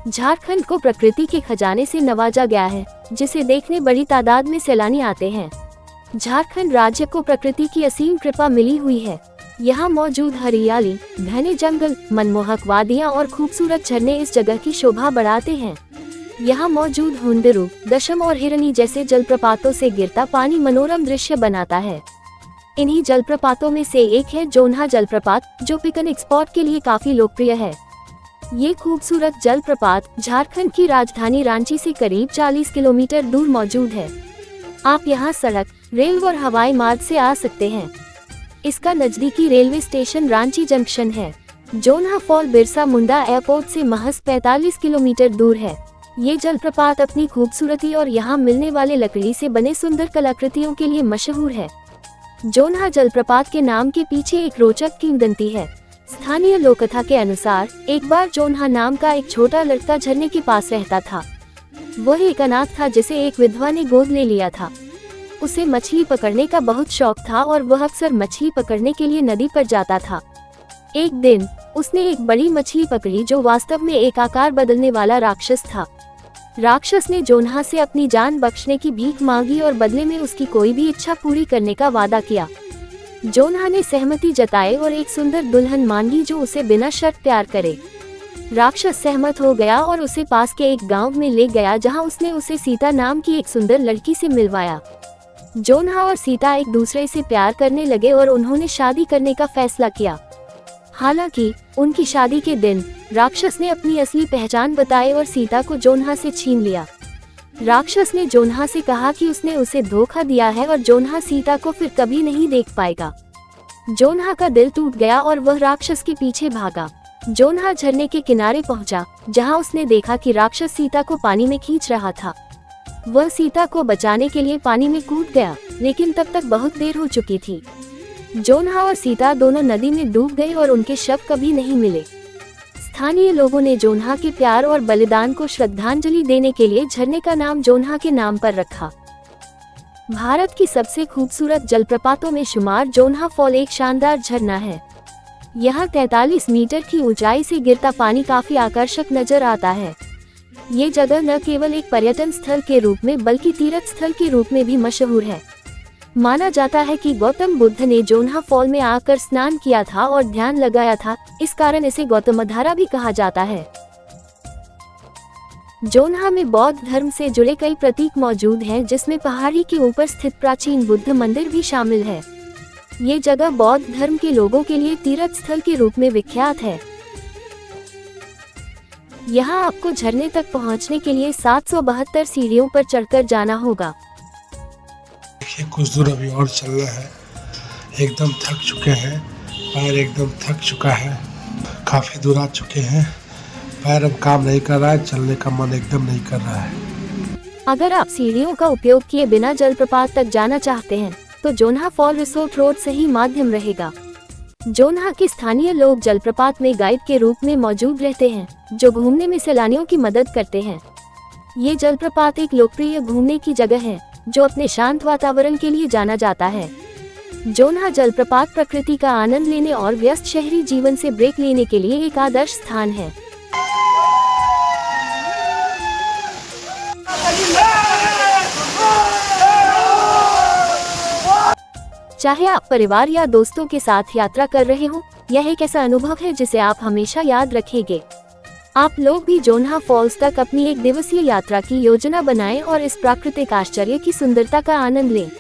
झारखंड को प्रकृति के खजाने से नवाजा गया है, जिसे देखने बड़ी तादाद में सैलानी आते हैं। झारखंड राज्य को प्रकृति की असीम कृपा मिली हुई है। यहाँ मौजूद हरियाली, घने जंगल, मनमोहक वादियाँ और खूबसूरत झरने इस जगह की शोभा बढ़ाते हैं। यहाँ मौजूद हुंडरू, दशम और हिरनी जैसे जलप्रपातों से गिरता पानी मनोरम दृश्य बनाता है। इन्हीं जलप्रपातों में से एक है जोन्हा जलप्रपात, जो पिकनिक स्पॉट के लिए काफी लोकप्रिय है। ये खूबसूरत जलप्रपात झारखंड की राजधानी रांची से करीब 40 किलोमीटर दूर मौजूद है। आप यहाँ सड़क, रेल और हवाई मार्ग से आ सकते हैं। इसका नजदीकी रेलवे स्टेशन रांची जंक्शन है। जोन्हा फॉल बिरसा मुंडा एयरपोर्ट से महज 45 किलोमीटर दूर है। ये जलप्रपात अपनी खूबसूरती और यहाँ मिलने वाले लकड़ी से बने सुंदर कलाकृतियों के लिए मशहूर है। जोन्हा जलप्रपात के नाम के पीछे एक रोचक किंवदंती है। स्थानीय लोककथा के अनुसार एक बार जोन्हा नाम का एक छोटा लड़का झरने के पास रहता था। वह एक अनाथ था जिसे एक विधवा ने गोद ले लिया था। उसे मछली पकड़ने का बहुत शौक था और वह अक्सर मछली पकड़ने के लिए नदी पर जाता था। एक दिन उसने एक बड़ी मछली पकड़ी जो वास्तव में एक आकार बदलने वाला राक्षस था। राक्षस ने जोन्हा से अपनी जान बख्शने की भीख मांगी और बदले में उसकी कोई भी इच्छा पूरी करने का वादा किया। जोन्हा ने सहमति जताई और एक सुंदर दुल्हन मांगी जो उसे बिना शर्त प्यार करे। राक्षस सहमत हो गया और उसे पास के एक गांव में ले गया, जहां उसने उसे सीता नाम की एक सुंदर लड़की से मिलवाया। जोन्हा और सीता एक दूसरे से प्यार करने लगे और उन्होंने शादी करने का फैसला किया। हालांकि उनकी शादी के दिन राक्षस ने अपनी असली पहचान बताई और सीता को जोन्हा से छीन लिया। राक्षस ने जोन्हा से कहा कि उसने उसे धोखा दिया है और जोन्हा सीता को फिर कभी नहीं देख पाएगा। जोन्हा का दिल टूट गया और वह राक्षस के पीछे भागा। जोन्हा झरने के किनारे पहुंचा, जहां उसने देखा कि राक्षस सीता को पानी में खींच रहा था। वह सीता को बचाने के लिए पानी में कूद गया, लेकिन तब तक बहुत देर हो चुकी थी। जोन्हा और सीता दोनों नदी में डूब गए और उनके शव कभी नहीं मिले। स्थानीय लोगों ने जोन्हा के प्यार और बलिदान को श्रद्धांजलि देने के लिए झरने का नाम जोन्हा के नाम पर रखा। भारत की सबसे खूबसूरत जलप्रपातों में शुमार जोन्हा फॉल एक शानदार झरना है। यहाँ 43 मीटर की ऊंचाई से गिरता पानी काफी आकर्षक नजर आता है। ये जगह न केवल एक पर्यटन स्थल के रूप में बल्कि तीर्थ स्थल के रूप में भी मशहूर है। माना जाता है कि गौतम बुद्ध ने जोन्हा फॉल में आकर स्नान किया था और ध्यान लगाया था, इस कारण इसे गौतमधारा भी कहा जाता है। जोन्हा में बौद्ध धर्म से जुड़े कई प्रतीक मौजूद हैं, जिसमें पहाड़ी के ऊपर स्थित प्राचीन बुद्ध मंदिर भी शामिल है। ये जगह बौद्ध धर्म के लोगों के लिए तीर्थ स्थल के रूप में विख्यात है। यहाँ आपको झरने तक पहुँचने के लिए 772 सीढ़ियों पर चढ़कर जाना होगा। कुछ दूर अभी और चलना है। एकदम थक चुके हैं, पैर एकदम थक चुका है। काफी दूर आ चुके हैं, पैर अब काम नहीं कर रहा है, चलने का मन एकदम नहीं कर रहा है। अगर आप सीढ़ियों का उपयोग किए बिना जलप्रपात तक जाना चाहते हैं तो जोन्हा फॉल रिसोर्ट रोड सही माध्यम रहेगा। जोन्हा के स्थानीय लोग जलप्रपात में गाइड के रूप में मौजूद रहते हैं, जो घूमने में सैलानियों की मदद करते हैं। ये जलप्रपात एक लोकप्रिय घूमने की जगह है जो अपने शांत वातावरण के लिए जाना जाता है। जोन्हा जलप्रपात प्रकृति का आनंद लेने और व्यस्त शहरी जीवन से ब्रेक लेने के लिए एक आदर्श स्थान है। चाहे आप परिवार या दोस्तों के साथ यात्रा कर रहे हो, यह एक ऐसा अनुभव है जिसे आप हमेशा याद रखेंगे। आप लोग भी जोन्हा फॉल्स तक अपनी एक दिवसीय यात्रा की योजना बनाएं और इस प्राकृतिक आश्चर्य की सुंदरता का आनंद लें।